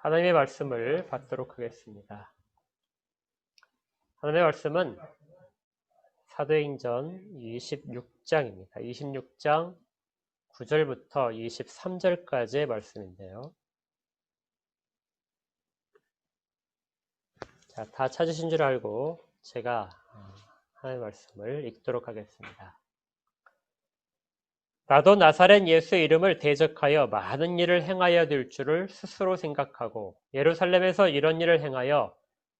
하나님의 말씀을 받도록 하겠습니다. 하나님의 말씀은 사도행전 26장입니다. 26장 9절부터 23절까지의 말씀인데요. 자, 다 찾으신 줄 알고 제가 하나님의 말씀을 읽도록 하겠습니다. 나도 나사렛 예수의 이름을 대적하여 많은 일을 행하여 될 줄을 스스로 생각하고 예루살렘에서 이런 일을 행하여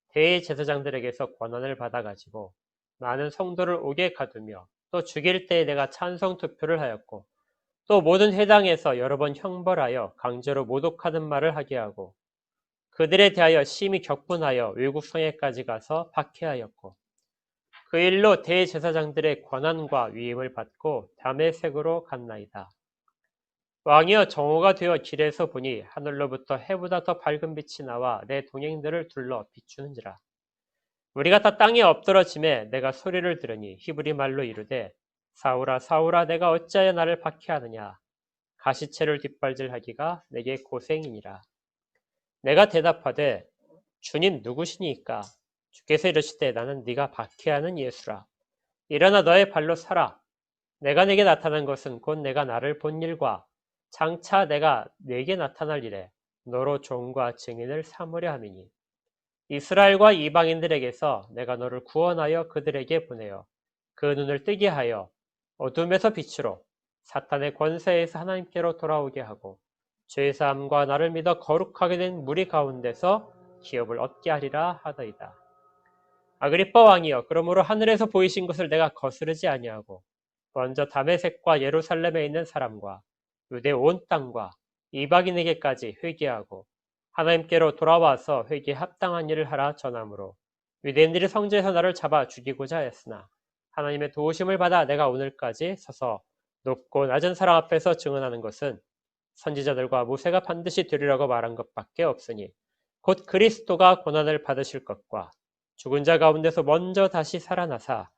대제사장들에게서 권한을 받아가지고 많은 성도를 옥에 가두며 또 죽일 때에 내가 찬성 투표를 하였고 또 모든 회당에서 여러 번 형벌하여 강제로 모독하는 말을 하게 하고 그들에 대하여 심히 격분하여 외국 성에까지 가서 박해하였고 그 일로 대제사장들의 권한과 위임을 받고 다메섹으로 갔나이다. 왕이여 정오가 되어 길에서 보니 하늘로부터 해보다 더 밝은 빛이 나와 내 동행들을 둘러 비추는지라. 우리가 다 땅에 엎드러짐에 내가 소리를 들으니 히브리 말로 이르되 사울아 사울아 내가 어찌하여 나를 박해하느냐. 가시체를 뒷발질하기가 내게 고생이니라. 내가 대답하되 주님 누구시니까? 주께서 이르시되 나는 네가 박해하는 예수라. 일어나 너의 발로 서라. 내가 내게 나타난 것은 곧 내가 나를 본 일과 장차 내가 내게 나타날 일에 너로 종과 증인을 삼으려 함이니 이스라엘과 이방인들에게서 내가 너를 구원하여 그들에게 보내어 그 눈을 뜨게 하여 어둠에서 빛으로 사탄의 권세에서 하나님께로 돌아오게 하고 죄사함과 나를 믿어 거룩하게 된 무리 가운데서 기업을 얻게 하리라 하더이다. 아그리빠 왕이여 그러므로 하늘에서 보이신 것을 내가 거스르지 아니하고 먼저 다메섹과 예루살렘에 있는 사람과 유대 온 땅과 이방인에게까지 회개하고 하나님께로 돌아와서 회개에 합당한 일을 하라 전함으로 유대인들이 성전에서 나를 잡아 죽이고자 했으나 하나님의 도우심을 받아 내가 오늘까지 서서 높고 낮은 사람 앞에서 증언하는 것은 선지자들과 모세가 반드시 되리라고 말한 것밖에 없으니 곧 그리스도가 고난을 받으실 것과 죽은 자 가운데서 먼저 다시 살아나사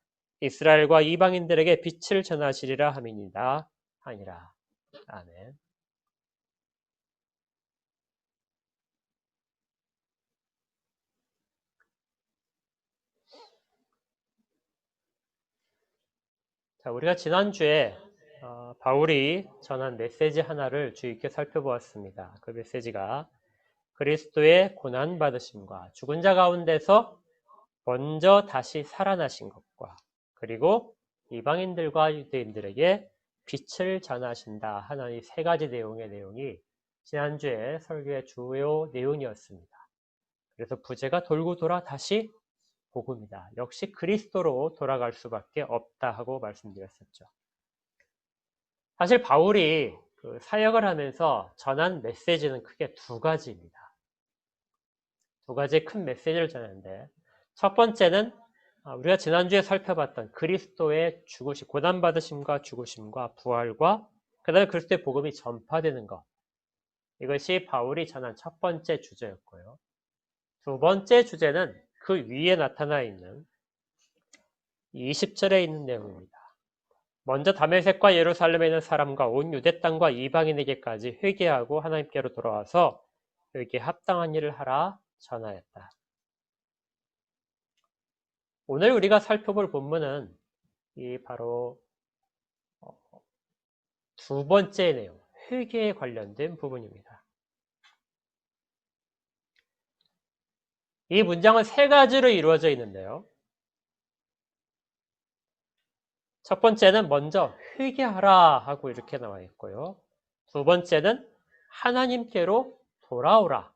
이스라엘과 이방인들에게 빛을 전하시리라 함이니이다 하니라. 아멘. 자, 우리가 지난주에 바울이 전한 메시지 하나를 주의 깊게 살펴보았습니다. 그 메시지가 그리스도의 고난받으심과 죽은 자 가운데서 먼저 다시 살아나신 것과 그리고 이방인들과 유대인들에게 빛을 전하신다 하는 이 세 가지 내용이 지난주에 설교의 주요 내용이었습니다. 그래서 부제가 돌고 돌아 다시 복음이다. 역시 그리스도로 돌아갈 수밖에 없다 하고 말씀드렸었죠. 사실 바울이 그 사역을 하면서 전한 메시지는 크게 두 가지입니다. 두 가지의 큰 메시지를 전하는데 첫 번째는 우리가 지난주에 살펴봤던 그리스도의 죽으심, 고난받으심과 죽으심과 부활과 그 다음에 그리스도의 복음이 전파되는 것. 이것이 바울이 전한 첫 번째 주제였고요. 두 번째 주제는 그 위에 나타나 있는 20절에 있는 내용입니다. 먼저 다메섹과 예루살렘에 있는 사람과 온 유대 땅과 이방인에게까지 회개하고 하나님께로 돌아와서 여기에 합당한 일을 하라 전하였다. 오늘 우리가 살펴볼 본문은 이 바로 두 번째 내용, 회개에 관련된 부분입니다. 이 문장은 세 가지로 이루어져 있는데요. 첫 번째는 먼저 회개하라 하고 이렇게 나와 있고요. 두 번째는 하나님께로 돌아오라.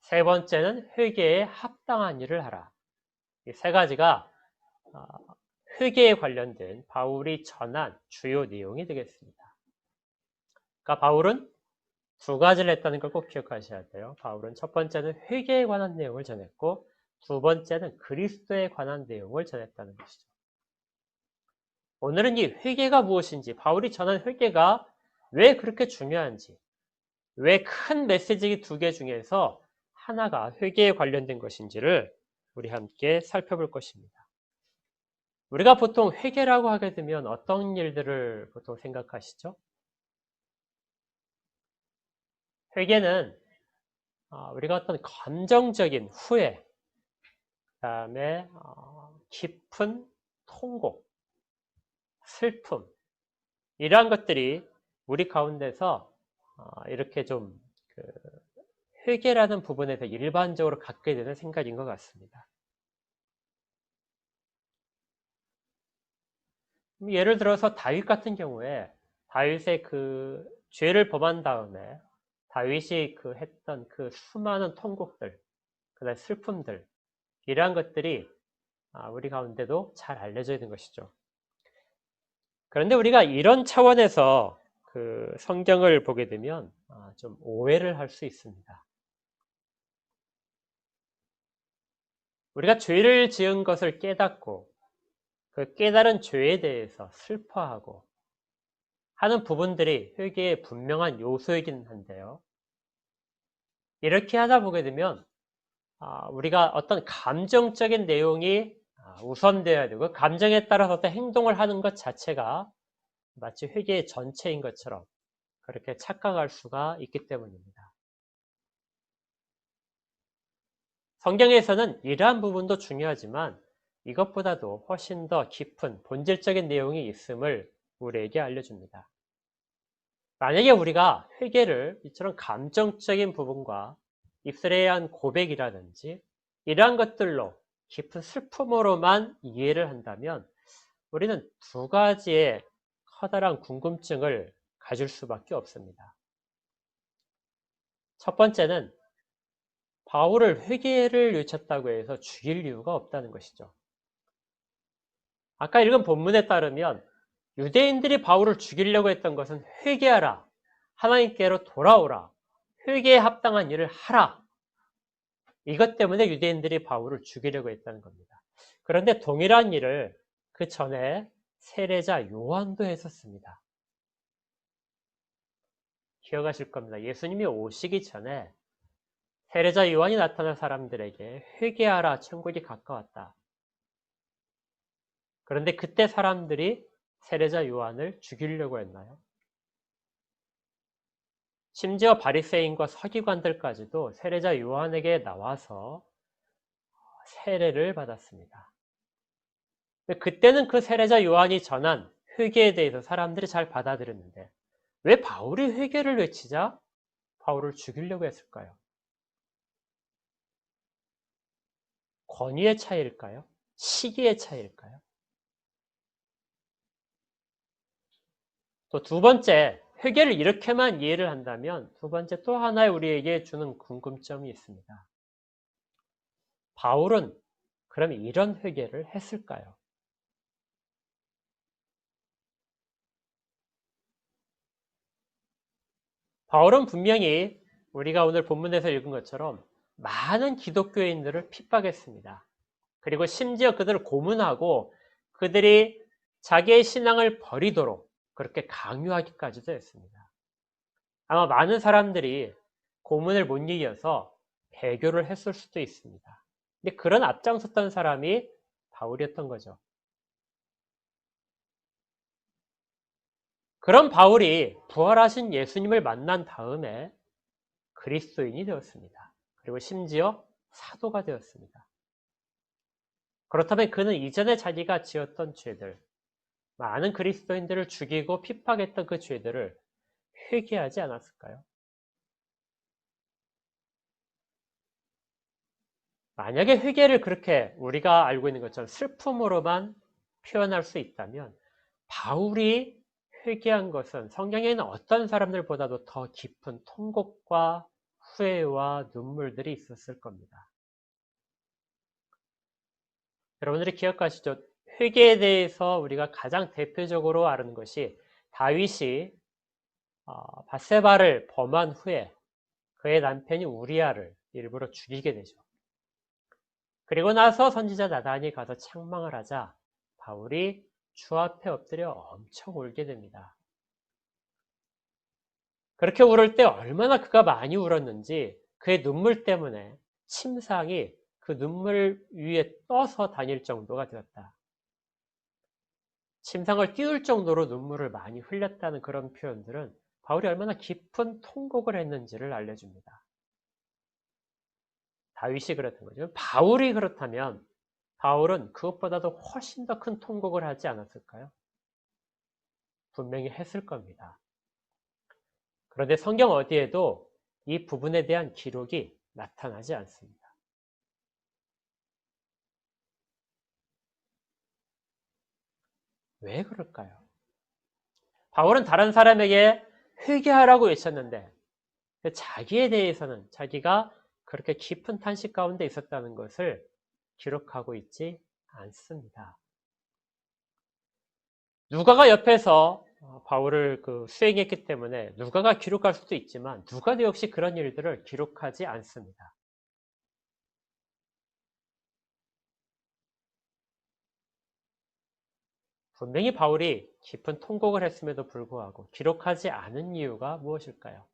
세 번째는 회개에 합당한 일을 하라. 이 세 가지가 회개에 관련된 바울이 전한 주요 내용이 되겠습니다. 그러니까 바울은 두 가지를 했다는 걸 꼭 기억하셔야 돼요. 바울은 첫 번째는 회개에 관한 내용을 전했고 두 번째는 그리스도에 관한 내용을 전했다는 것이죠. 오늘은 이 회개가 무엇인지, 바울이 전한 회개가 왜 그렇게 중요한지, 왜 큰 메시지 두 개 중에서 하나가 회개에 관련된 것인지를 우리 함께 살펴볼 것입니다. 우리가 보통 회개라고 하게 되면 어떤 일들을 보통 생각하시죠? 회개는 우리가 어떤 감정적인 후회, 그다음에 깊은 통곡, 슬픔 이러한 것들이 우리 가운데서 이렇게 좀 그 회개라는 부분에서 일반적으로 갖게 되는 생각인 것 같습니다. 예를 들어서 다윗 같은 경우에 다윗의 그 죄를 범한 다음에 다윗이 그 했던 그 수많은 통곡들, 그다음 슬픔들 이러한 것들이 우리 가운데도 잘 알려져 있는 것이죠. 그런데 우리가 이런 차원에서 그 성경을 보게 되면 좀 오해를 할 수 있습니다. 우리가 죄를 지은 것을 깨닫고 그 깨달은 죄에 대해서 슬퍼하고 하는 부분들이 회개의 분명한 요소이긴 한데요. 이렇게 하다 보게 되면 우리가 어떤 감정적인 내용이 우선되어야 되고 감정에 따라서 어떤 행동을 하는 것 자체가 마치 회개의 전체인 것처럼 그렇게 착각할 수가 있기 때문입니다. 성경에서는 이러한 부분도 중요하지만 이것보다도 훨씬 더 깊은 본질적인 내용이 있음을 우리에게 알려줍니다. 만약에 우리가 회개를 이처럼 감정적인 부분과 입술에 의한 고백이라든지 이러한 것들로 깊은 슬픔으로만 이해를 한다면 우리는 두 가지의 커다란 궁금증을 가질 수밖에 없습니다. 첫 번째는 바울을 회개를 외쳤다고 해서 죽일 이유가 없다는 것이죠. 아까 읽은 본문에 따르면 유대인들이 바울을 죽이려고 했던 것은 회개하라, 하나님께로 돌아오라, 회개에 합당한 일을 하라. 이것 때문에 유대인들이 바울을 죽이려고 했다는 겁니다. 그런데 동일한 일을 그 전에 세례자 요한도 했었습니다. 기억하실 겁니다. 예수님이 오시기 전에 세례자 요한이 나타난 사람들에게 회개하라, 천국이 가까웠다. 그런데 그때 사람들이 세례자 요한을 죽이려고 했나요? 심지어 바리새인과 서기관들까지도 세례자 요한에게 나와서 세례를 받았습니다. 그때는 그 세례자 요한이 전한 회개에 대해서 사람들이 잘 받아들였는데 왜 바울이 회개를 외치자 바울을 죽이려고 했을까요? 권위의 차이일까요? 시기의 차이일까요? 또 두 번째, 회개를 이렇게만 이해를 한다면 두 번째 또 하나의 우리에게 주는 궁금점이 있습니다. 바울은 그럼 이런 회개를 했을까요? 바울은 분명히 우리가 오늘 본문에서 읽은 것처럼 많은 기독교인들을 핍박했습니다. 그리고 심지어 그들을 고문하고 그들이 자기의 신앙을 버리도록 그렇게 강요하기까지도 했습니다. 아마 많은 사람들이 고문을 못 이겨서 배교를 했을 수도 있습니다. 근데 그런 앞장섰던 사람이 바울이었던 거죠. 그런 바울이 부활하신 예수님을 만난 다음에 그리스도인이 되었습니다. 그리고 심지어 사도가 되었습니다. 그렇다면 그는 이전에 자기가 지었던 죄들, 많은 그리스도인들을 죽이고 핍박했던 그 죄들을 회개하지 않았을까요? 만약에 회개를 그렇게 우리가 알고 있는 것처럼 슬픔으로만 표현할 수 있다면 바울이 회개한 것은 성경에 있는 어떤 사람들보다도 더 깊은 통곡과 후회와 눈물들이 있었을 겁니다. 여러분들이 기억하시죠? 회개에 대해서 우리가 가장 대표적으로 아는 것이 다윗이 밧세바를 범한 후에 그의 남편이 우리아를 일부러 죽이게 되죠. 그리고 나서 선지자 나단이 가서 책망을 하자 바울이 주 앞에 엎드려 엄청 울게 됩니다. 그렇게 울을 때 얼마나 그가 많이 울었는지 그의 눈물 때문에 침상이 그 눈물 위에 떠서 다닐 정도가 되었다. 침상을 띄울 정도로 눈물을 많이 흘렸다는 그런 표현들은 바울이 얼마나 깊은 통곡을 했는지를 알려줍니다. 다윗이 그렇던 거죠. 바울이 그렇다면 바울은 그것보다도 훨씬 더 큰 통곡을 하지 않았을까요? 분명히 했을 겁니다. 그런데 성경 어디에도 이 부분에 대한 기록이 나타나지 않습니다. 왜 그럴까요? 바울은 다른 사람에게 회개하라고 외쳤는데 자기에 대해서는 자기가 그렇게 깊은 탄식 가운데 있었다는 것을 기록하고 있지 않습니다. 누가가 옆에서 바울을 수행했기 때문에 누가가 기록할 수도 있지만 누가도 역시 그런 일들을 기록하지 않습니다. 분명히 바울이 깊은 통곡을 했음에도 불구하고 기록하지 않은 이유가 무엇일까요?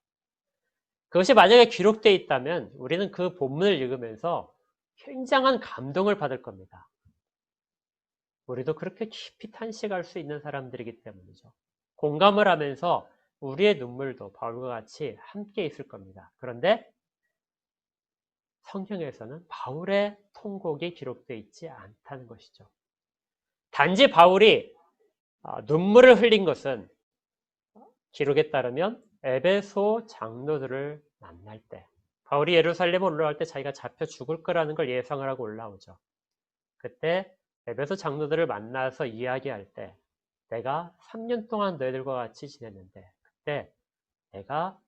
그것이 만약에 기록되어 있다면 우리는 그 본문을 읽으면서 굉장한 감동을 받을 겁니다. 우리도 그렇게 깊이 탄식할 수 있는 사람들이기 때문이죠. 공감을 하면서 우리의 눈물도 바울과 같이 함께 있을 겁니다. 그런데 성경에서는 바울의 통곡이 기록되어 있지 않다는 것이죠. 단지 바울이 눈물을 흘린 것은 기록에 따르면 에베소 장로들을 만날 때, 바울이 예루살렘에 올라갈 때 자기가 잡혀 죽을 거라는 걸 예상을 하고 올라오죠. 그때 에베소 장로들을 만나서 이야기할 때 내가 3년 동안 너희들과 같이 지냈는데 그때 내가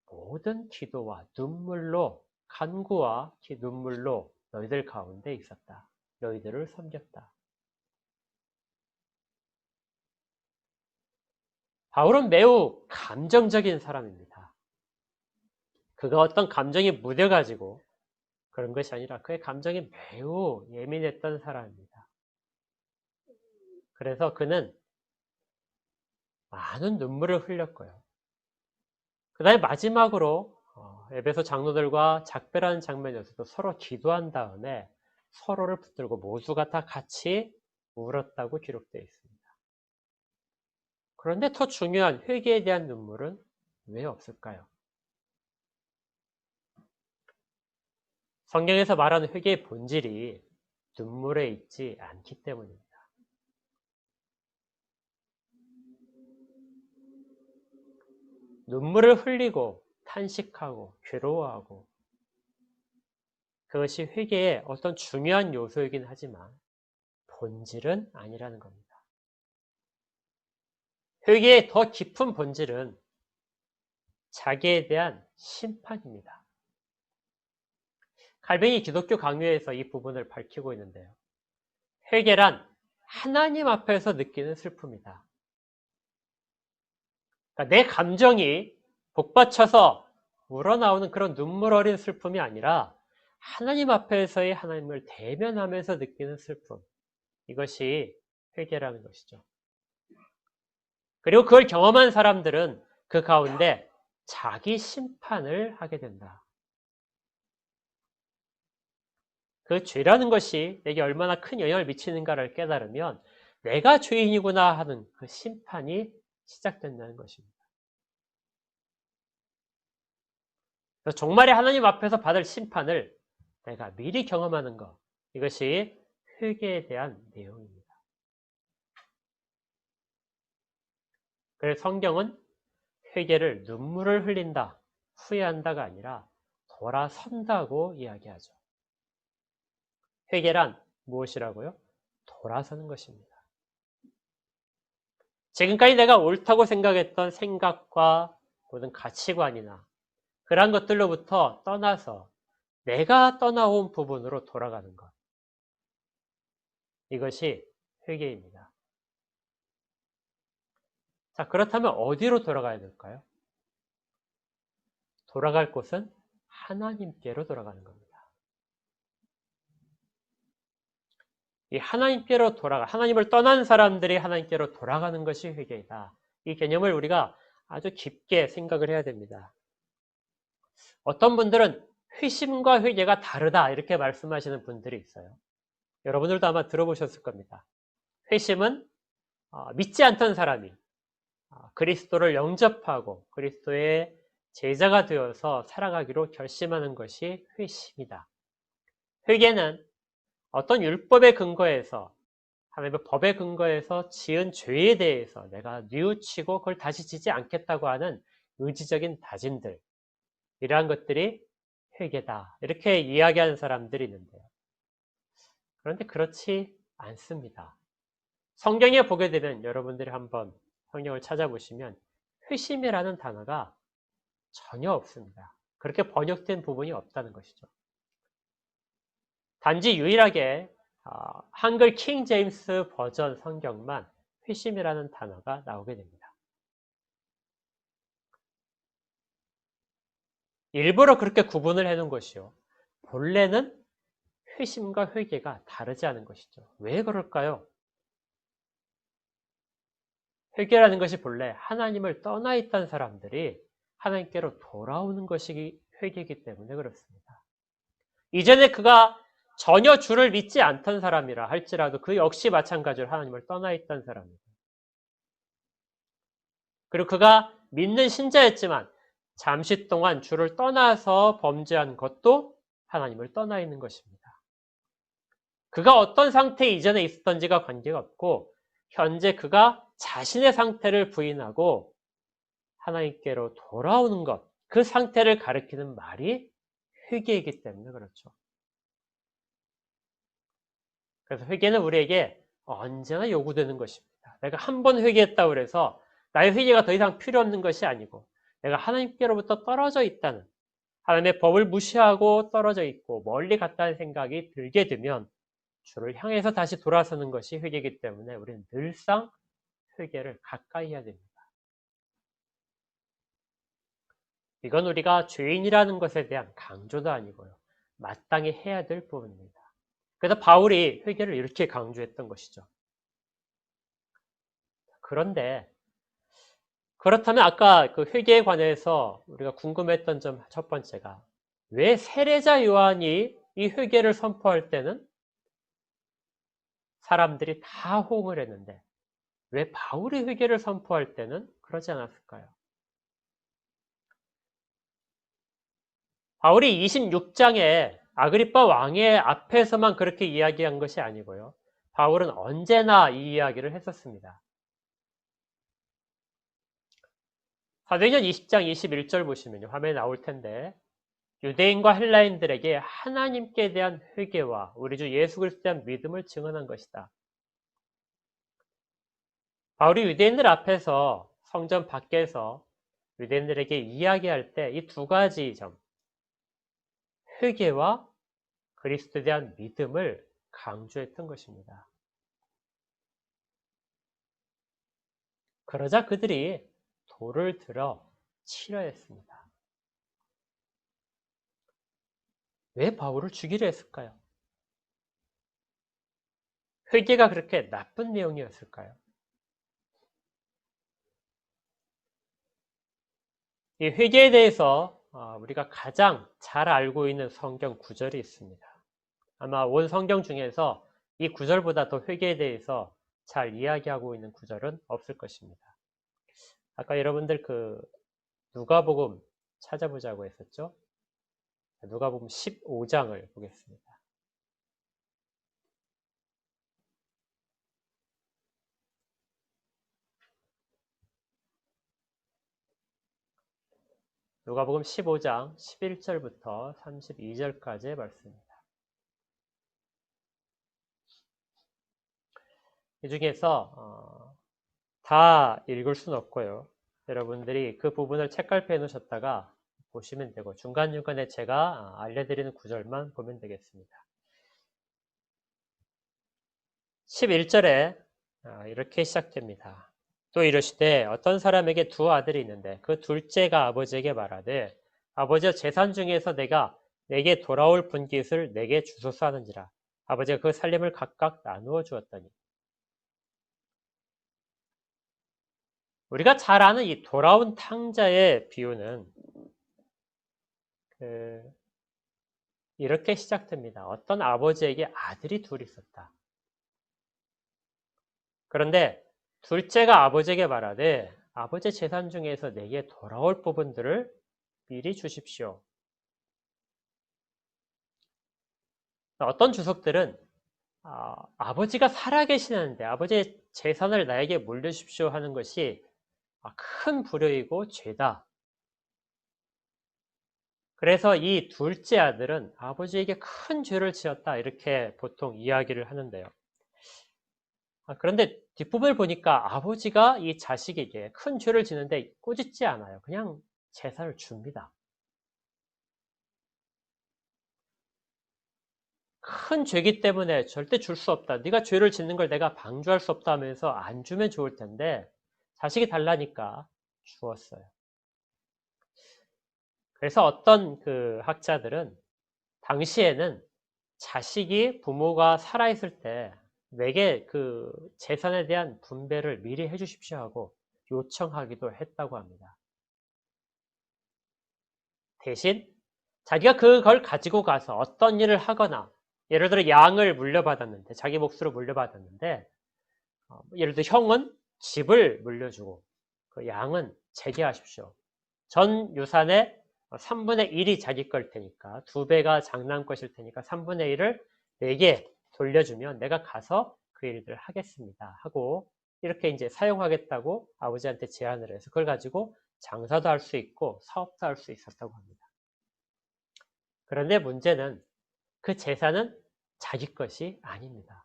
모든 기도와 눈물로, 간구와 눈물로 너희들 가운데 있었다. 너희들을 섬겼다. 바울은 매우 감정적인 사람입니다. 그가 어떤 감정이 묻어가지고 그런 것이 아니라 그의 감정이 매우 예민했던 사람입니다. 그래서 그는 많은 눈물을 흘렸고요. 그 다음에 마지막으로 에베소 장로들과 작별하는 장면에서도 서로 기도한 다음에 서로를 붙들고 모두가 다 같이 울었다고 기록되어 있습니다. 그런데 더 중요한 회개에 대한 눈물은 왜 없을까요? 성경에서 말하는 회개의 본질이 눈물에 있지 않기 때문입니다. 눈물을 흘리고 탄식하고 괴로워하고 그것이 회개의 어떤 중요한 요소이긴 하지만 본질은 아니라는 겁니다. 회개의 더 깊은 본질은 자기에 대한 심판입니다. 칼뱅이 기독교 강요에서 이 부분을 밝히고 있는데요. 회개란 하나님 앞에서 느끼는 슬픔이다. 그러니까 내 감정이 복받쳐서 우러나오는 그런 눈물 어린 슬픔이 아니라 하나님 앞에서의 하나님을 대면하면서 느끼는 슬픔. 이것이 회개라는 것이죠. 그리고 그걸 경험한 사람들은 그 가운데 자기 심판을 하게 된다. 그 죄라는 것이 내게 얼마나 큰 영향을 미치는가를 깨달으면 내가 죄인이구나 하는 그 심판이 시작된다는 것입니다. 그래서 정말의 하나님 앞에서 받을 심판을 내가 미리 경험하는 것, 이것이 회개에 대한 내용입니다. 그래서 성경은 회개를 눈물을 흘린다, 후회한다가 아니라 돌아선다고 이야기하죠. 회개란 무엇이라고요? 돌아서는 것입니다. 지금까지 내가 옳다고 생각했던 생각과 모든 가치관이나 그런 것들로부터 떠나서 내가 떠나온 부분으로 돌아가는 것. 이것이 회개입니다. 자, 그렇다면 어디로 돌아가야 될까요? 돌아갈 곳은 하나님께로 돌아가는 겁니다. 이 하나님께로 하나님을 떠난 사람들이 하나님께로 돌아가는 것이 회개이다. 이 개념을 우리가 아주 깊게 생각을 해야 됩니다. 어떤 분들은 회심과 회개가 다르다 이렇게 말씀하시는 분들이 있어요. 여러분들도 아마 들어보셨을 겁니다. 회심은 믿지 않던 사람이 그리스도를 영접하고 그리스도의 제자가 되어서 살아가기로 결심하는 것이 회심이다. 회개는 어떤 율법의 근거에서, 하나님의 법의 근거에서 지은 죄에 대해서 내가 뉘우치고 그걸 다시 지지 않겠다고 하는 의지적인 다짐들, 이러한 것들이 회개다, 이렇게 이야기하는 사람들이 있는데요. 그런데 그렇지 않습니다. 성경에 보게 되면, 여러분들이 한번 성경을 찾아보시면 회심이라는 단어가 전혀 없습니다. 그렇게 번역된 부분이 없다는 것이죠. 단지 유일하게 한글 킹 제임스 버전 성경만 회심이라는 단어가 나오게 됩니다. 일부러 그렇게 구분을 해놓은 것이요, 본래는 회심과 회개가 다르지 않은 것이죠. 왜 그럴까요? 회개라는 것이 본래 하나님을 떠나 있던 사람들이 하나님께로 돌아오는 것이 회개이기 때문에 그렇습니다. 이전에 그가 전혀 주를 믿지 않던 사람이라 할지라도 그 역시 마찬가지로 하나님을 떠나 있던 사람입니다. 그리고 그가 믿는 신자였지만 잠시 동안 주를 떠나서 범죄한 것도 하나님을 떠나 있는 것입니다. 그가 어떤 상태에 이전에 있었던지가 관계가 없고, 현재 그가 자신의 상태를 부인하고 하나님께로 돌아오는 것, 그 상태를 가리키는 말이 회개이기 때문에 그렇죠. 그래서 회개는 우리에게 언제나 요구되는 것입니다. 내가 한 번 회개했다고 해서 나의 회개가 더 이상 필요 없는 것이 아니고, 내가 하나님께로부터 떨어져 있다는, 하나님의 법을 무시하고 떨어져 있고 멀리 갔다는 생각이 들게 되면 주를 향해서 다시 돌아서는 것이 회개이기 때문에 우리는 늘상 회개를 가까이 해야 됩니다. 이건 우리가 죄인이라는 것에 대한 강조도 아니고요, 마땅히 해야 될 부분입니다. 그래서 바울이 회개를 이렇게 강조했던 것이죠. 그런데 그렇다면 아까 그 회개에 관해서 우리가 궁금했던 점 첫 번째가, 왜 세례자 요한이 이 회개를 선포할 때는 사람들이 다 호응을 했는데 왜 바울이 회개를 선포할 때는 그러지 않았을까요? 바울이 26장에 아그리빠 왕의 앞에서만 그렇게 이야기한 것이 아니고요, 바울은 언제나 이 이야기를 했었습니다. 사도행전 20장 21절 보시면요, 화면에 나올 텐데, 유대인과 헬라인들에게 하나님께 대한 회개와 우리 주 예수 그리스도에 대한 믿음을 증언한 것이다. 바울이 유대인들 앞에서, 성전 밖에서 유대인들에게 이야기할 때 이 두 가지 점, 회개와 그리스도에 대한 믿음을 강조했던 것입니다. 그러자 그들이 돌을 들어 치려 했습니다. 왜 바울을 죽이려 했을까요? 회개가 그렇게 나쁜 내용이었을까요? 이 회개에 대해서 우리가 가장 잘 알고 있는 성경 구절이 있습니다. 아마 온 성경 중에서 이 구절보다 더 회개에 대해서 잘 이야기하고 있는 구절은 없을 것입니다. 아까 여러분들 그 누가복음 찾아보자고 했었죠? 누가복음 15장을 보겠습니다. 누가복음 15장 11절부터 32절까지의 말씀입니다. 이 중에서 다 읽을 수는 없고요, 여러분들이 그 부분을 책갈피에 놓으셨다가 보시면 되고, 중간중간에 제가 알려드리는 구절만 보면 되겠습니다. 11절에 이렇게 시작됩니다. 또 이르시되 어떤 사람에게 두 아들이 있는데 그 둘째가 아버지에게 말하되 아버지여, 재산 중에서 내게 돌아올 분깃을 내게 주소서 하는지라. 아버지가 그 살림을 각각 나누어 주었더니. 우리가 잘 아는 이 돌아온 탕자의 비유는 이렇게 시작됩니다. 어떤 아버지에게 아들이 둘이 있었다. 그런데 둘째가 아버지에게 말하되 아버지 재산 중에서 내게 돌아올 부분들을 미리 주십시오. 어떤 주석들은 아버지가 살아계시는데 아버지의 재산을 나에게 물려주십시오 하는 것이 큰 불효이고 죄다. 그래서 이 둘째 아들은 아버지에게 큰 죄를 지었다 이렇게 보통 이야기를 하는데요. 그런데 뒷부분을 보니까 아버지가 이 자식에게 큰 죄를 지는데 꾸짖지 않아요. 그냥 재산을 줍니다. 큰 죄기 때문에 절대 줄 수 없다. 네가 죄를 짓는 걸 내가 방조할 수 없다 하면서 안 주면 좋을 텐데 자식이 달라니까 주었어요. 그래서 어떤 그 학자들은 당시에는 자식이 부모가 살아있을 때 내게 그 재산에 대한 분배를 미리 해주십시오 하고 요청하기도 했다고 합니다. 대신 자기가 그걸 가지고 가서 어떤 일을 하거나 예를 들어 양을 물려받았는데 자기 몫으로 물려받았는데 예를 들어 형은 집을 물려주고 그 양은 재개하십시오. 전 유산의 3분의 1이 자기 걸 테니까 2배가 장남 것일 테니까 3분의 1을 내게 돌려주면 내가 가서 그 일들을 하겠습니다 하고 이렇게 이제 사용하겠다고 아버지한테 제안을 해서 그걸 가지고 장사도 할 수 있고 사업도 할 수 있었다고 합니다. 그런데 문제는 그 재산은 자기 것이 아닙니다.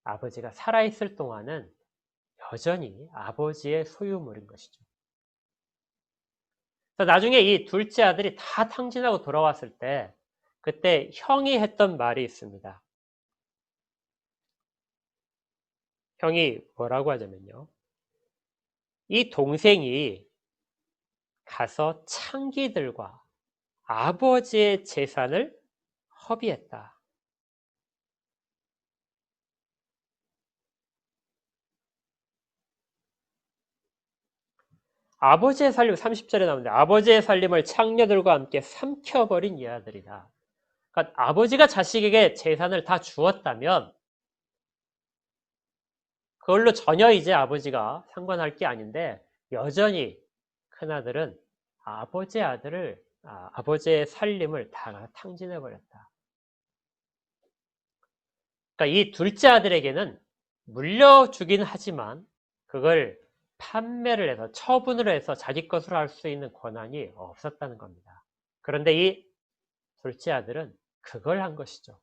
아버지가 살아있을 동안은 여전히 아버지의 소유물인 것이죠. 나중에 이 둘째 아들이 다 탕진하고 돌아왔을 때 그때 형이 했던 말이 있습니다. 형이 뭐라고 하냐면요. 이 동생이 가서 창기들과 아버지의 재산을 허비했다. 아버지의 살림, 30절에 나오는데 아버지의 살림을 창녀들과 함께 삼켜버린 이 아들이다. 그러니까 아버지가 자식에게 재산을 다 주었다면 그걸로 전혀 이제 아버지가 상관할 게 아닌데 여전히 큰아들은 아버지의 살림을 다 탕진해버렸다. 그러니까 이 둘째 아들에게는 물려주긴 하지만 그걸 판매를 해서 처분을 해서 자기 것으로 할 수 있는 권한이 없었다는 겁니다. 그런데 이 둘째 아들은 그걸 한 것이죠.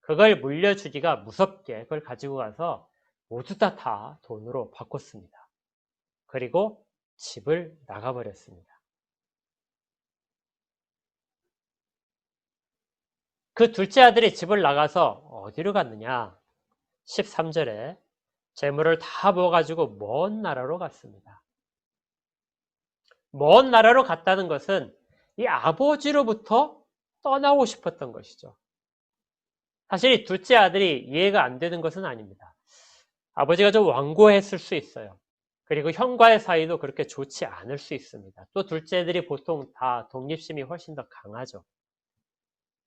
그걸 물려주기가 무섭게 그걸 가지고 가서 모두 다 돈으로 바꿨습니다. 그리고 집을 나가버렸습니다. 그 둘째 아들이 집을 나가서 어디로 갔느냐? 13절에 재물을 다 모아가지고 먼 나라로 갔습니다. 먼 나라로 갔다는 것은 이 아버지로부터 떠나고 싶었던 것이죠. 사실 이 둘째 아들이 이해가 안 되는 것은 아닙니다. 아버지가 좀 완고했을 수 있어요. 그리고 형과의 사이도 그렇게 좋지 않을 수 있습니다. 또 둘째들이 보통 다 독립심이 훨씬 더 강하죠.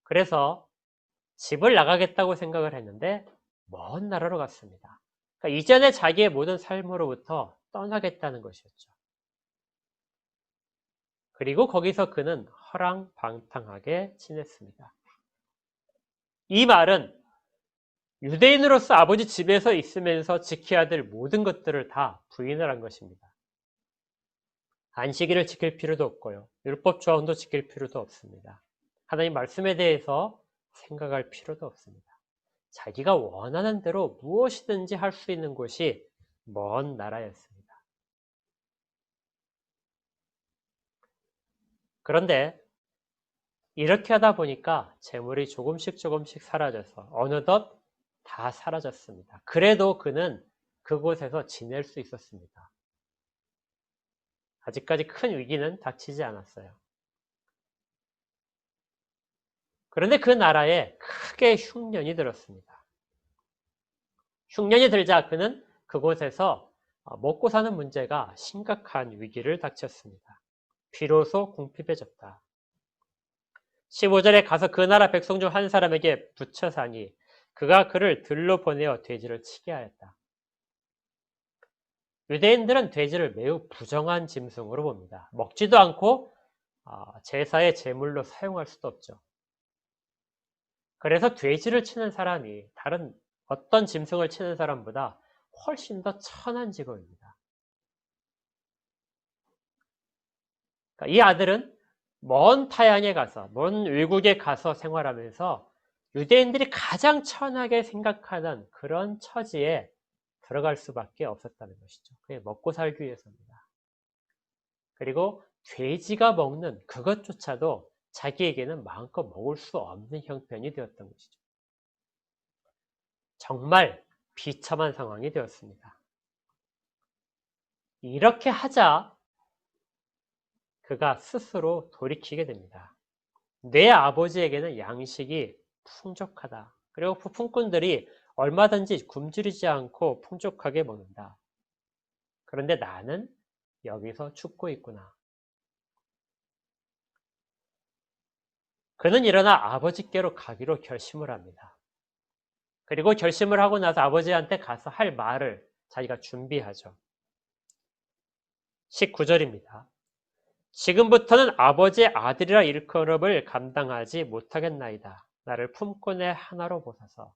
그래서 집을 나가겠다고 생각을 했는데 먼 나라로 갔습니다. 그러니까 이전에 자기의 모든 삶으로부터 떠나겠다는 것이었죠. 그리고 거기서 그는 허랑방탕하게 지냈습니다. 이 말은 유대인으로서 아버지 집에서 있으면서 지켜야 될 모든 것들을 다 부인을 한 것입니다. 안식일을 지킬 필요도 없고요. 율법 조항도 지킬 필요도 없습니다. 하나님 말씀에 대해서 생각할 필요도 없습니다. 자기가 원하는 대로 무엇이든지 할 수 있는 곳이 먼 나라였습니다. 그런데 이렇게 하다 보니까 재물이 조금씩 사라져서 어느덧 다 사라졌습니다. 그래도 그는 그곳에서 지낼 수 있었습니다. 아직까지 큰 위기는 닥치지 않았어요. 그런데 그 나라에 크게 흉년이 들었습니다. 흉년이 들자 그는 그곳에서 먹고 사는 문제가 심각한 위기를 닥쳤습니다. 비로소 궁핍해졌다. 15절에 가서 그 나라 백성 중 한 사람에게 붙여 사니 그가 그를 들로 보내어 돼지를 치게 하였다. 유대인들은 돼지를 매우 부정한 짐승으로 봅니다. 먹지도 않고 제사의 제물로 사용할 수도 없죠. 그래서 돼지를 치는 사람이 다른 어떤 짐승을 치는 사람보다 훨씬 더 천한 직업입니다. 그러니까 이 아들은 먼 타양에 가서, 먼 외국에 가서 생활하면서 유대인들이 가장 천하게 생각하는 그런 처지에 들어갈 수밖에 없었다는 것이죠. 그게 먹고 살기 위해서입니다. 그리고 돼지가 먹는 그것조차도 자기에게는 마음껏 먹을 수 없는 형편이 되었던 것이죠. 정말 비참한 상황이 되었습니다. 이렇게 하자 그가 스스로 돌이키게 됩니다. 내 아버지에게는 양식이 풍족하다. 그리고 품꾼들이 얼마든지 굶주리지 않고 풍족하게 먹는다. 그런데 나는 여기서 죽고 있구나. 그는 일어나 아버지께로 가기로 결심을 합니다. 그리고 결심을 하고 나서 아버지한테 가서 할 말을 자기가 준비하죠. 19절입니다. 지금부터는 아버지의 아들이라 일컬음을 감당하지 못하겠나이다. 나를 품꾼의 하나로 보소서.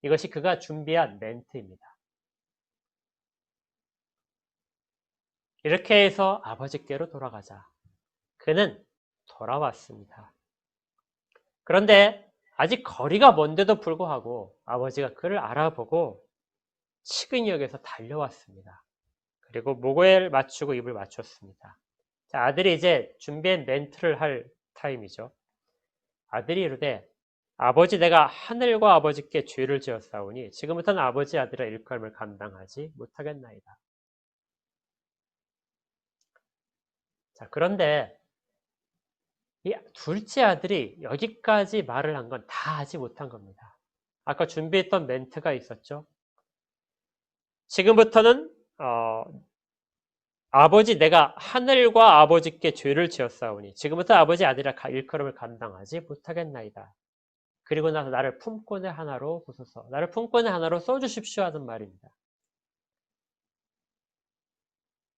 이것이 그가 준비한 멘트입니다. 이렇게 해서 아버지께로 돌아가자. 그는 돌아왔습니다. 그런데 아직 거리가 먼데도 불구하고 아버지가 그를 알아보고 치근히 여겨서 달려왔습니다. 그리고 목을 맞추고 입을 맞췄습니다. 자, 아들이 이제 준비한 멘트를 할 타임이죠. 아들이 이르되 아버지 내가 하늘과 아버지께 죄를 지었사오니 지금부터는 아버지 아들의 일컬음을 감당하지 못하겠나이다. 자, 그런데 이 둘째 아들이 여기까지 말을 한 건 다 하지 못한 겁니다. 아까 준비했던 멘트가 있었죠. 지금부터는 아버지 내가 하늘과 아버지께 죄를 지었사오니 지금부터 아버지 아들의 일컬음을 감당하지 못하겠나이다. 그리고 나서 나를 품꾼의 하나로 보소서. 나를 품꾼의 하나로 써주십시오 하는 말입니다.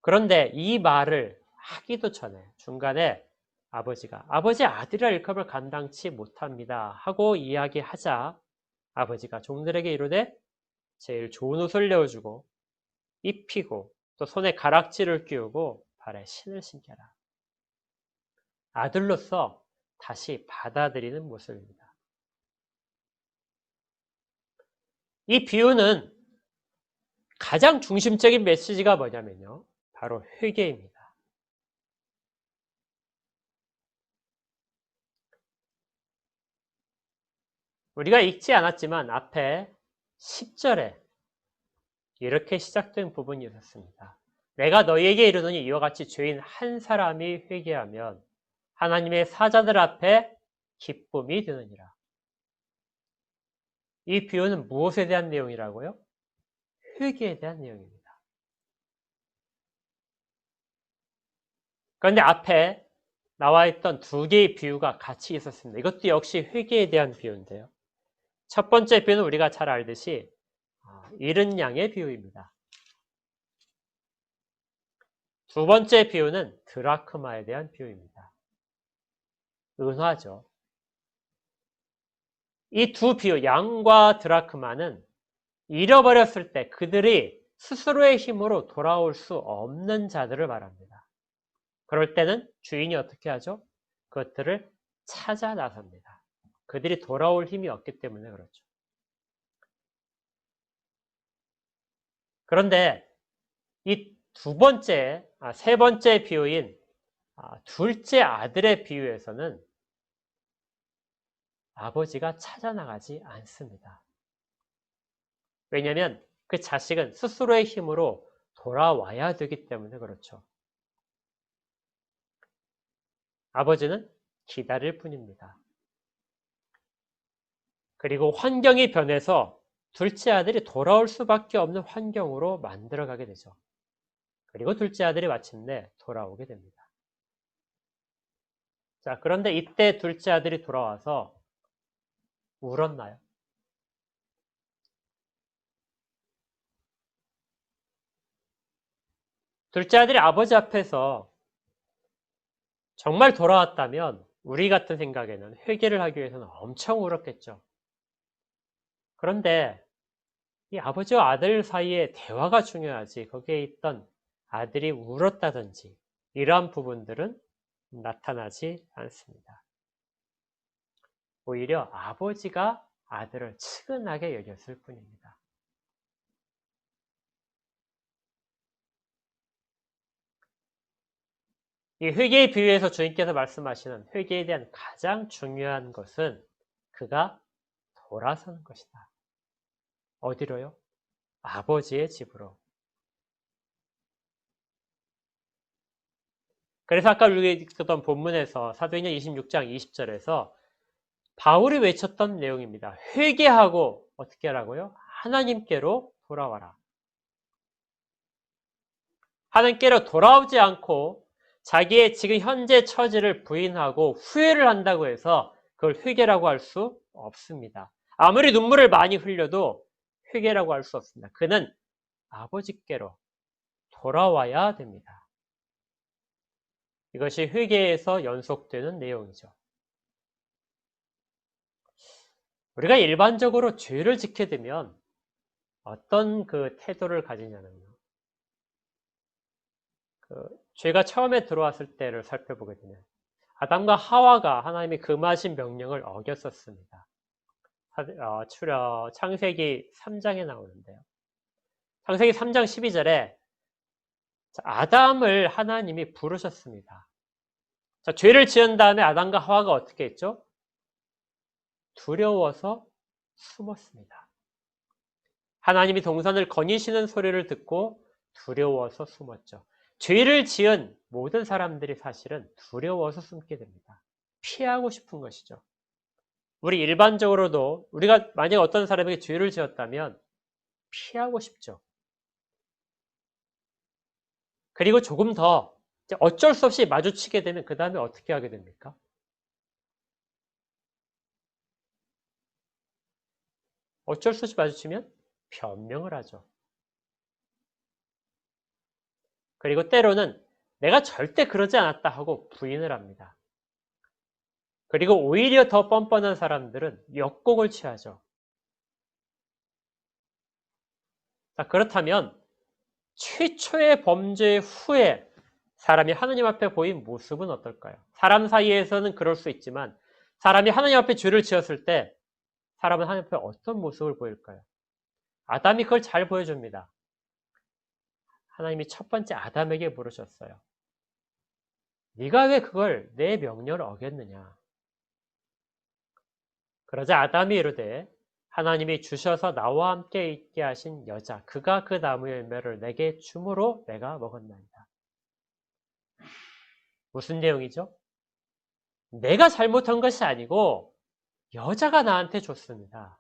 그런데 이 말을 하기도 전에 중간에 아버지가 아버지 아들이라 일컬음을 감당치 못합니다 하고 이야기하자 아버지가 종들에게 이르되 제일 좋은 옷을 내어주고 입히고 또 손에 가락지를 끼우고 발에 신을 신겨라. 아들로서 다시 받아들이는 모습입니다. 이 비유는 가장 중심적인 메시지가 뭐냐면요. 바로 회개입니다. 우리가 읽지 않았지만 앞에 10절에 이렇게 시작된 부분이 있었습니다. 내가 너희에게 이르노니 이와 같이 죄인 한 사람이 회개하면 하나님의 사자들 앞에 기쁨이 되느니라. 이 비유는 무엇에 대한 내용이라고요? 회개에 대한 내용입니다. 그런데 앞에 나와 있던 두 개의 비유가 같이 있었습니다. 이것도 역시 회개에 대한 비유인데요. 첫 번째 비유는 우리가 잘 알듯이 잃은 양의 비유입니다. 두 번째 비유는 드라크마에 대한 비유입니다. 은화죠. 이 두 비유, 양과 드라크마는 잃어버렸을 때 그들이 스스로의 힘으로 돌아올 수 없는 자들을 말합니다. 그럴 때는 주인이 어떻게 하죠? 그것들을 찾아 나섭니다. 그들이 돌아올 힘이 없기 때문에 그렇죠. 그런데 이 세 번째 비유인 둘째 아들의 비유에서는 아버지가 찾아 나가지 않습니다. 왜냐하면 그 자식은 스스로의 힘으로 돌아와야 되기 때문에 그렇죠. 아버지는 기다릴 뿐입니다. 그리고 환경이 변해서 둘째 아들이 돌아올 수밖에 없는 환경으로 만들어가게 되죠. 그리고 둘째 아들이 마침내 돌아오게 됩니다. 자, 그런데 이때 둘째 아들이 돌아와서 울었나요? 둘째 아들이 아버지 앞에서 정말 돌아왔다면 우리 같은 생각에는 회개를 하기 위해서는 엄청 울었겠죠. 그런데 이 아버지와 아들 사이의 대화가 중요하지 거기에 있던 아들이 울었다든지 이러한 부분들은 나타나지 않습니다. 오히려 아버지가 아들을 측은하게 여겼을 뿐입니다. 이 회개의 비유에서 주님께서 말씀하시는 회개에 대한 가장 중요한 것은 그가 돌아서는 것이다. 어디로요? 아버지의 집으로. 그래서 아까 우리가 읽었던 본문에서 사도행전 26장 20절에서 바울이 외쳤던 내용입니다. 회개하고 어떻게 하라고요? 하나님께로 돌아와라. 하나님께로 돌아오지 않고 자기의 지금 현재 처지를 부인하고 후회를 한다고 해서 그걸 회개라고 할 수 없습니다. 아무리 눈물을 많이 흘려도 회개라고 할 수 없습니다. 그는 아버지께로 돌아와야 됩니다. 이것이 회개에서 연속되는 내용이죠. 우리가 일반적으로 죄를 짓게 되면 어떤 그 태도를 가지냐면요. 죄가 처음에 들어왔을 때를 살펴보게 되면 아담과 하와가 하나님이 금하신 명령을 어겼었습니다. 창세기 3장에 나오는데요. 창세기 3장 12절에 아담을 하나님이 부르셨습니다. 자, 죄를 지은 다음에 아담과 하와가 어떻게 했죠? 두려워서 숨었습니다. 하나님이 동산을 거니시는 소리를 듣고 두려워서 숨었죠. 죄를 지은 모든 사람들이 사실은 두려워서 숨게 됩니다. 피하고 싶은 것이죠. 우리 일반적으로도 우리가 만약 어떤 사람에게 죄를 지었다면 피하고 싶죠. 그리고 조금 더 어쩔 수 없이 마주치게 되면 그 다음에 어떻게 하게 됩니까? 어쩔 수 없이 마주치면 변명을 하죠. 그리고 때로는 내가 절대 그러지 않았다 하고 부인을 합니다. 그리고 오히려 더 뻔뻔한 사람들은 역곡을 취하죠. 자, 그렇다면 최초의 범죄 후에 사람이 하나님 앞에 보인 모습은 어떨까요? 사람 사이에서는 그럴 수 있지만 사람이 하나님 앞에 죄를 지었을 때 사람은 하나님 앞에 어떤 모습을 보일까요? 아담이 그걸 잘 보여줍니다. 하나님이 첫 번째 아담에게 물으셨어요. 네가 왜 그걸 내 명령을 어겼느냐? 그러자 아담이 이르되 하나님이 주셔서 나와 함께 있게 하신 여자 그가 그 나무 열매를 내게 주므로 내가 먹었나이다. 무슨 내용이죠? 내가 잘못한 것이 아니고 여자가 나한테 줬습니다.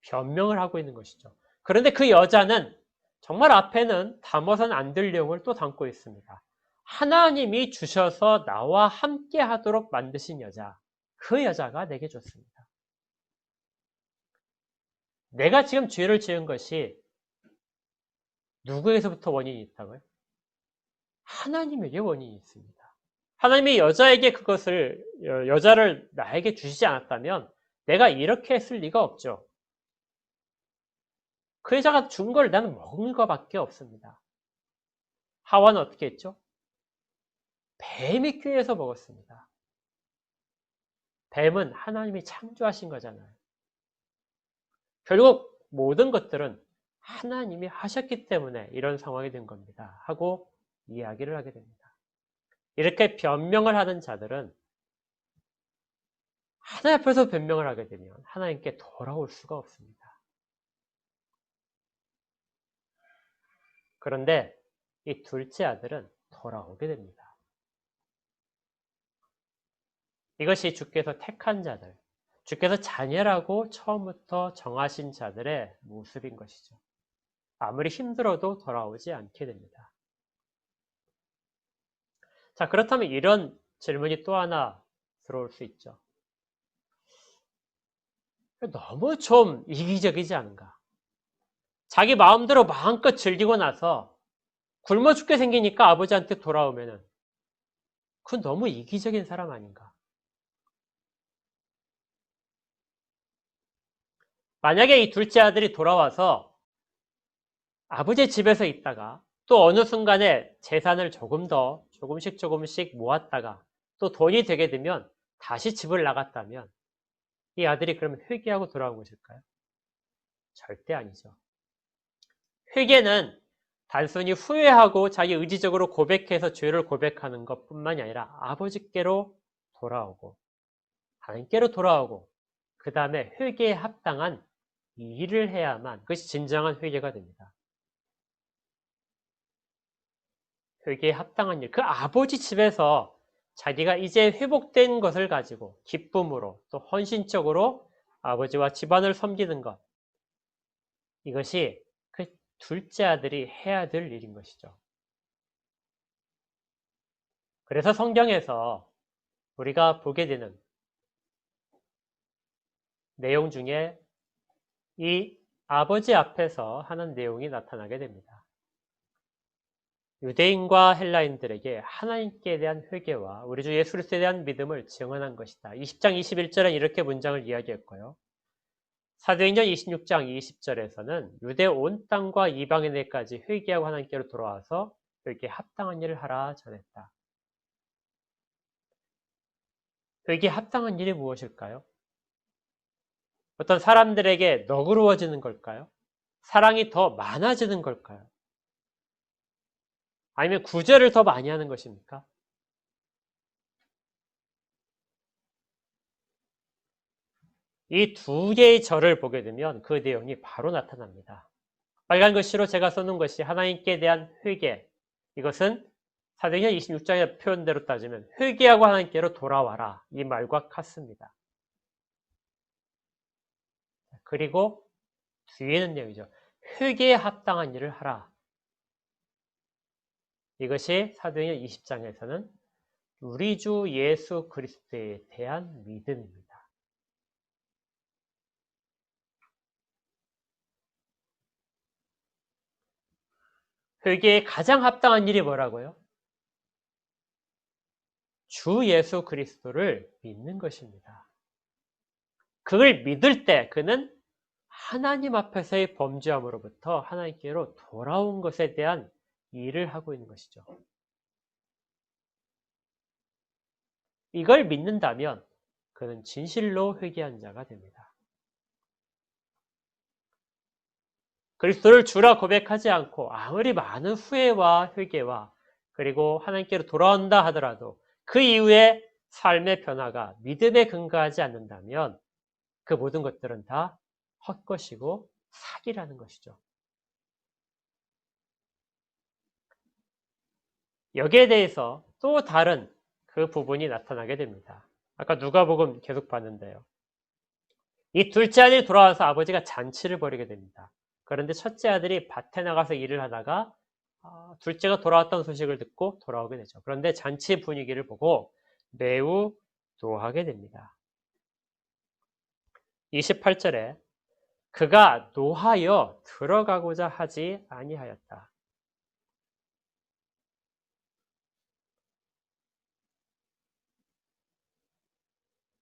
변명을 하고 있는 것이죠. 그런데 그 여자는 정말 앞에는 담아서는 안 될 내용을 또 담고 있습니다. 하나님이 주셔서 나와 함께 하도록 만드신 여자, 그 여자가 내게 줬습니다. 내가 지금 죄를 지은 것이 누구에서부터 원인이 있다고요? 하나님에게 원인이 있습니다. 하나님이 여자에게 그것을, 여자를 나에게 주시지 않았다면 내가 이렇게 했을 리가 없죠. 그 여자가 준 걸 나는 먹은 것밖에 없습니다. 하와는 어떻게 했죠? 뱀이 꾀해서 먹었습니다. 뱀은 하나님이 창조하신 거잖아요. 결국 모든 것들은 하나님이 하셨기 때문에 이런 상황이 된 겁니다. 하고 이야기를 하게 됩니다. 이렇게 변명을 하는 자들은 하나님 앞에서 변명을 하게 되면 하나님께 돌아올 수가 없습니다. 그런데 이 둘째 아들은 돌아오게 됩니다. 이것이 주께서 택한 자들, 주께서 자녀라고 처음부터 정하신 자들의 모습인 것이죠. 아무리 힘들어도 돌아오지 않게 됩니다. 자, 그렇다면 이런 질문이 또 하나 들어올 수 있죠. 너무 좀 이기적이지 않은가? 자기 마음대로 마음껏 즐기고 나서 굶어 죽게 생기니까 아버지한테 돌아오면은 그건 너무 이기적인 사람 아닌가? 만약에 이 둘째 아들이 돌아와서 아버지 집에서 있다가 또 어느 순간에 재산을 조금씩 모았다가 또 돈이 되게 되면 다시 집을 나갔다면 이 아들이 그러면 회개하고 돌아온 것일까요? 절대 아니죠. 회개는 단순히 후회하고 자기 의지적으로 고백해서 죄를 고백하는 것뿐만이 아니라 아버지께로 돌아오고 하나님께로 돌아오고 그 다음에 회개에 합당한 일을 해야만 그것이 진정한 회개가 됩니다. 회개에 합당한 일, 그 아버지 집에서 자기가 이제 회복된 것을 가지고 기쁨으로 또 헌신적으로 아버지와 집안을 섬기는 것, 이것이 그 둘째 아들이 해야 될 일인 것이죠. 그래서 성경에서 우리가 보게 되는 내용 중에 이 아버지 앞에서 하는 내용이 나타나게 됩니다. 유대인과 헬라인들에게 하나님께 대한 회개와 우리 주 예수 그리스도에 대한 믿음을 증언한 것이다. 20장 21절은 이렇게 문장을 이야기했고요. 사도행전 26장 20절에서는 유대 온 땅과 이방인에까지 회개하고 하나님께로 돌아와서 회개에 합당한 일을 하라 전했다. 회개에 합당한 일이 무엇일까요? 어떤 사람들에게 너그러워지는 걸까요? 사랑이 더 많아지는 걸까요? 아니면 구제를 더 많이 하는 것입니까? 이 두 개의 절을 보게 되면 그 내용이 바로 나타납니다. 빨간 글씨로 제가 써놓은 것이 하나님께 대한 회개. 이것은 사도행전 26장의 표현대로 따지면 회개하고 하나님께로 돌아와라. 이 말과 같습니다. 그리고 뒤에는 내용이죠. 회개에 합당한 일을 하라. 이것이 사도행전 20장에서는 우리 주 예수 그리스도에 대한 믿음입니다. 회개에 가장 합당한 일이 뭐라고요? 주 예수 그리스도를 믿는 것입니다. 그걸 믿을 때 그는 하나님 앞에서의 범죄함으로부터 하나님께로 돌아온 것에 대한 일을 하고 있는 것이죠. 이걸 믿는다면 그는 진실로 회개한 자가 됩니다. 그리스도를 주라 고백하지 않고 아무리 많은 후회와 회개와 그리고 하나님께로 돌아온다 하더라도 그 이후에 삶의 변화가 믿음에 근거하지 않는다면 그 모든 것들은 다 헛것이고 사기라는 것이죠. 여기에 대해서 또 다른 그 부분이 나타나게 됩니다. 아까 누가복음 계속 봤는데요. 이 둘째 아들이 돌아와서 아버지가 잔치를 벌이게 됩니다. 그런데 첫째 아들이 밭에 나가서 일을 하다가 둘째가 돌아왔다는 소식을 듣고 돌아오게 되죠. 그런데 잔치 분위기를 보고 매우 노하게 됩니다. 28절에 그가 노하여 들어가고자 하지 아니하였다.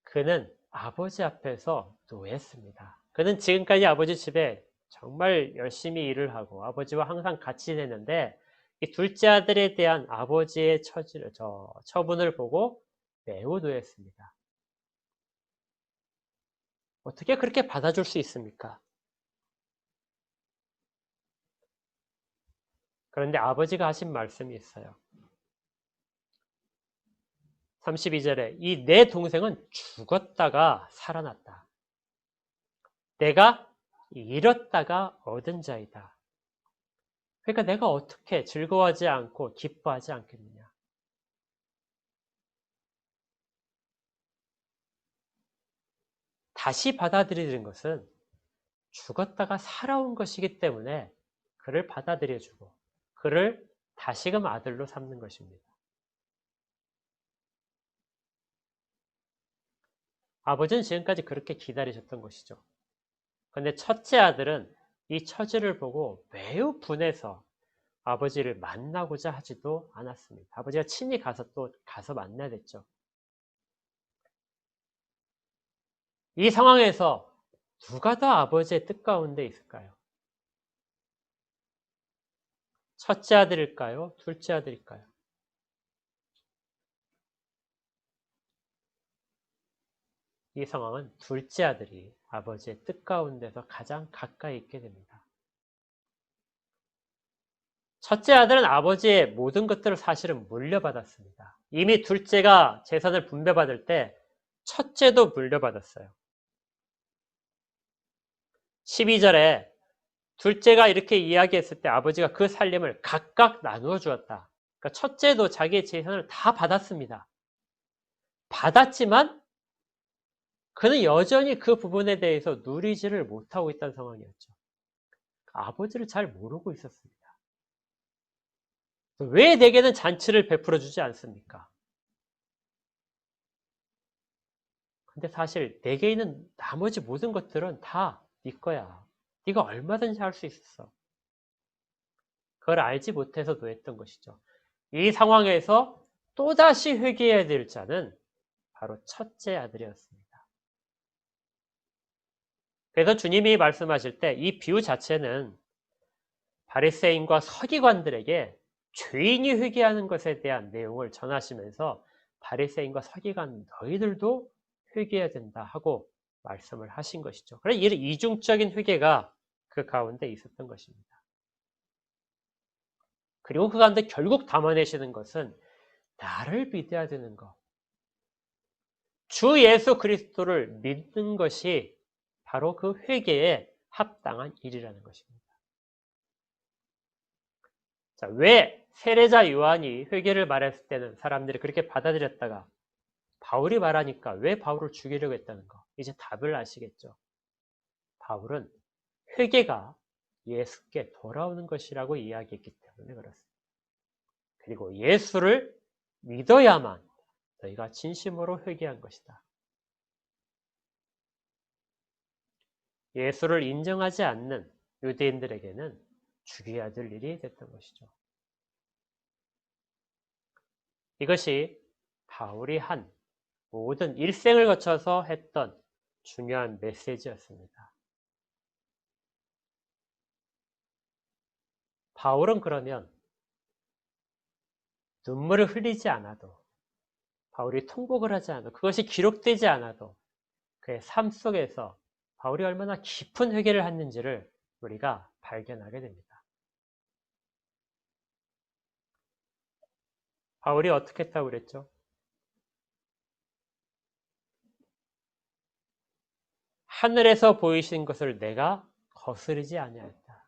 그는 아버지 앞에서 노했습니다. 그는 지금까지 아버지 집에 정말 열심히 일을 하고 아버지와 항상 같이 지냈는데 이 둘째 아들에 대한 아버지의 처분을 보고 매우 노했습니다. 어떻게 그렇게 받아줄 수 있습니까? 그런데 아버지가 하신 말씀이 있어요. 32절에 이 내 동생은 죽었다가 살아났다. 내가 잃었다가 얻은 자이다. 그러니까 내가 어떻게 즐거워하지 않고 기뻐하지 않겠느냐. 다시 받아들이는 것은 죽었다가 살아온 것이기 때문에 그를 받아들여주고 그를 다시금 아들로 삼는 것입니다. 아버지는 지금까지 그렇게 기다리셨던 것이죠. 그런데 첫째 아들은 이 처지를 보고 매우 분해서 아버지를 만나고자 하지도 않았습니다. 아버지가 친히 가서 만나야 됐죠. 이 상황에서 누가 더 아버지의 뜻 가운데 있을까요? 첫째 아들일까요? 둘째 아들일까요? 이 상황은 둘째 아들이 아버지의 뜻 가운데서 가장 가까이 있게 됩니다. 첫째 아들은 아버지의 모든 것들을 사실은 물려받았습니다. 이미 둘째가 재산을 분배받을 때 첫째도 물려받았어요. 12절에 둘째가 이렇게 이야기했을 때 아버지가 그 살림을 각각 나누어 주었다. 그러니까 첫째도 자기의 재산을 다 받았습니다. 받았지만 그는 여전히 그 부분에 대해서 누리지를 못하고 있다는 상황이었죠. 아버지를 잘 모르고 있었습니다. 왜 내게는 잔치를 베풀어 주지 않습니까? 근데 사실 내게 있는 나머지 모든 것들은 다 네 거야. 네가 얼마든지 할 수 있었어. 그걸 알지 못해서 노했던 것이죠. 이 상황에서 또다시 회개해야 될 자는 바로 첫째 아들이었습니다. 그래서 주님이 말씀하실 때 이 비유 자체는 바리새인과 서기관들에게 죄인이 회개하는 것에 대한 내용을 전하시면서 바리새인과 서기관 너희들도 회개해야 된다 하고 말씀을 하신 것이죠. 그래서 이런 이중적인 회개가 그 가운데 있었던 것입니다. 그리고 그 가운데 결국 담아내시는 것은 나를 믿어야 되는 것. 주 예수 그리스도를 믿는 것이 바로 그 회개에 합당한 일이라는 것입니다. 자, 왜 세례자 요한이 회개를 말했을 때는 사람들이 그렇게 받아들였다가 바울이 말하니까 왜 바울을 죽이려고 했다는 거. 이제 답을 아시겠죠. 바울은 회개가 예수께 돌아오는 것이라고 이야기했기 때문에 그렇습니다. 그리고 예수를 믿어야만 너희가 진심으로 회개한 것이다. 예수를 인정하지 않는 유대인들에게는 죽여야 될 일이 됐던 것이죠. 이것이 바울이 한 모든 일생을 거쳐서 했던 중요한 메시지였습니다. 바울은 그러면 눈물을 흘리지 않아도, 바울이 통곡을 하지 않아도, 그것이 기록되지 않아도 그의 삶 속에서 바울이 얼마나 깊은 회개를 했는지를 우리가 발견하게 됩니다. 바울이 어떻게 했다고 그랬죠? 하늘에서 보이신 것을 내가 거스르지 아니하였다.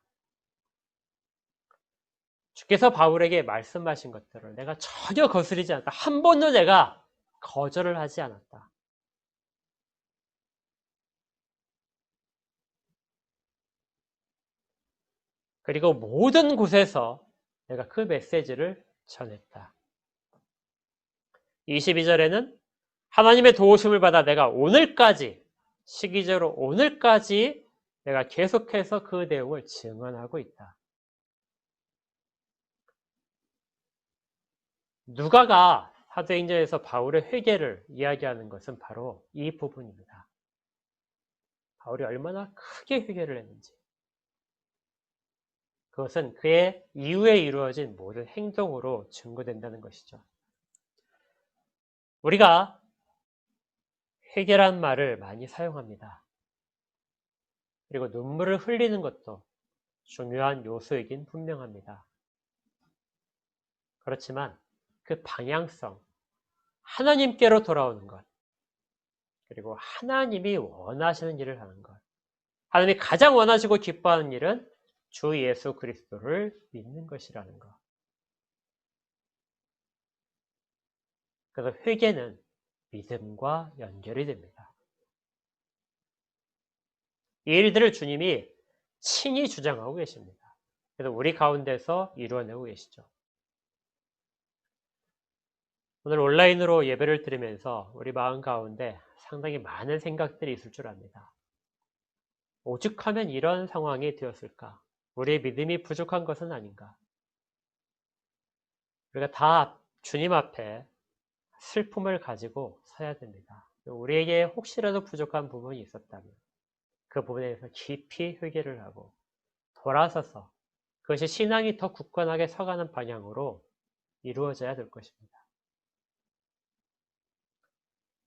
주께서 바울에게 말씀하신 것들을 내가 전혀 거스르지 않았다. 한 번도 내가 거절을 하지 않았다. 그리고 모든 곳에서 내가 그 메시지를 전했다. 22절에는 하나님의 도우심을 받아 내가 오늘까지, 시기적으로 오늘까지 내가 계속해서 그 내용을 증언하고 있다. 누가가 사도행전에서 바울의 회개를 이야기하는 것은 바로 이 부분입니다. 바울이 얼마나 크게 회개를 했는지. 그것은 그의 이후에 이루어진 모든 행동으로 증거된다는 것이죠. 우리가 회개란 말을 많이 사용합니다. 그리고 눈물을 흘리는 것도 중요한 요소이긴 분명합니다. 그렇지만 그 방향성, 하나님께로 돌아오는 것, 그리고 하나님이 원하시는 일을 하는 것, 하나님이 가장 원하시고 기뻐하는 일은 주 예수 그리스도를 믿는 것이라는 것. 그래서 회개는 믿음과 연결이 됩니다. 이 일들을 주님이 친히 주장하고 계십니다. 그래서 우리 가운데서 이루어내고 계시죠. 오늘 온라인으로 예배를 드리면서 우리 마음 가운데 상당히 많은 생각들이 있을 줄 압니다. 오죽하면 이런 상황이 되었을까? 우리의 믿음이 부족한 것은 아닌가? 우리가 다 주님 앞에 슬픔을 가지고 서야 됩니다. 우리에게 혹시라도 부족한 부분이 있었다면 그 부분에 대해서 깊이 회개를 하고 돌아서서 그것이 신앙이 더 굳건하게 서가는 방향으로 이루어져야 될 것입니다.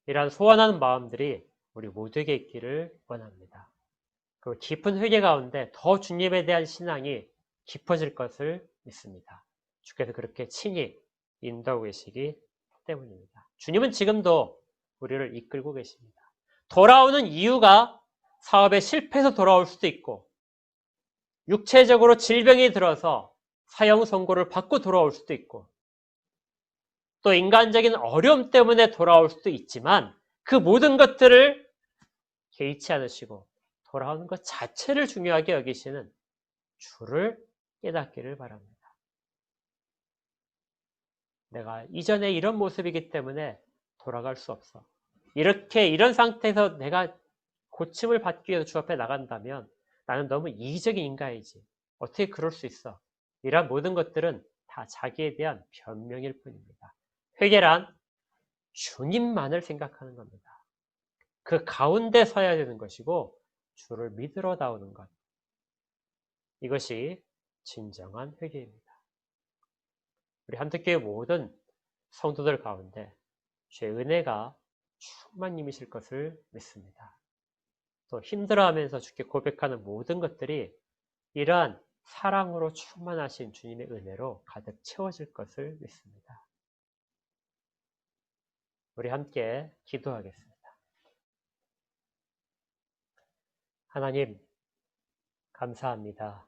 이러한 소원하는 마음들이 우리 모두에게 있기를 원합니다. 그 깊은 회개 가운데 더 주님에 대한 신앙이 깊어질 것을 믿습니다. 주께서 그렇게 친히 인도하고 계시기 때문입니다. 주님은 지금도 우리를 이끌고 계십니다. 돌아오는 이유가 사업에 실패해서 돌아올 수도 있고 육체적으로 질병이 들어서 사형 선고를 받고 돌아올 수도 있고 또 인간적인 어려움 때문에 돌아올 수도 있지만 그 모든 것들을 개의치 않으시고 돌아오는 것 자체를 중요하게 여기시는 주를 깨닫기를 바랍니다. 내가 이전에 이런 모습이기 때문에 돌아갈 수 없어. 이런 상태에서 내가 고침을 받기 위해서 주 앞에 나간다면 나는 너무 이기적인 인간이지. 어떻게 그럴 수 있어? 이런 모든 것들은 다 자기에 대한 변명일 뿐입니다. 회개란 주님만을 생각하는 겁니다. 그 가운데 서야 되는 것이고 주를 믿으러 나오는 것. 이것이 진정한 회개입니다. 우리 한특교회 모든 성도들 가운데 주의 은혜가 충만히 임하실 것을 믿습니다. 또 힘들어하면서 주께 고백하는 모든 것들이 이러한 사랑으로 충만하신 주님의 은혜로 가득 채워질 것을 믿습니다. 우리 함께 기도하겠습니다. 하나님, 감사합니다.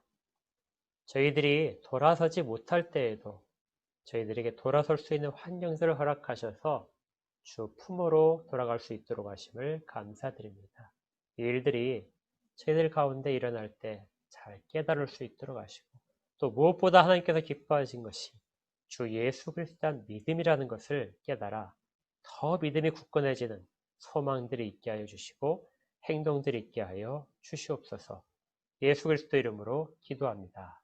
저희들이 돌아서지 못할 때에도 저희들에게 돌아설 수 있는 환경들을 허락하셔서 주 품으로 돌아갈 수 있도록 하심을 감사드립니다. 이 일들이 저희들 가운데 일어날 때 잘 깨달을 수 있도록 하시고 또 무엇보다 하나님께서 기뻐하신 것이 주 예수 그리스도에 대한 믿음이라는 것을 깨달아 더 믿음이 굳건해지는 소망들이 있게 하여 주시고 행동들이 있게 하여 주시옵소서. 예수 그리스도 이름으로 기도합니다.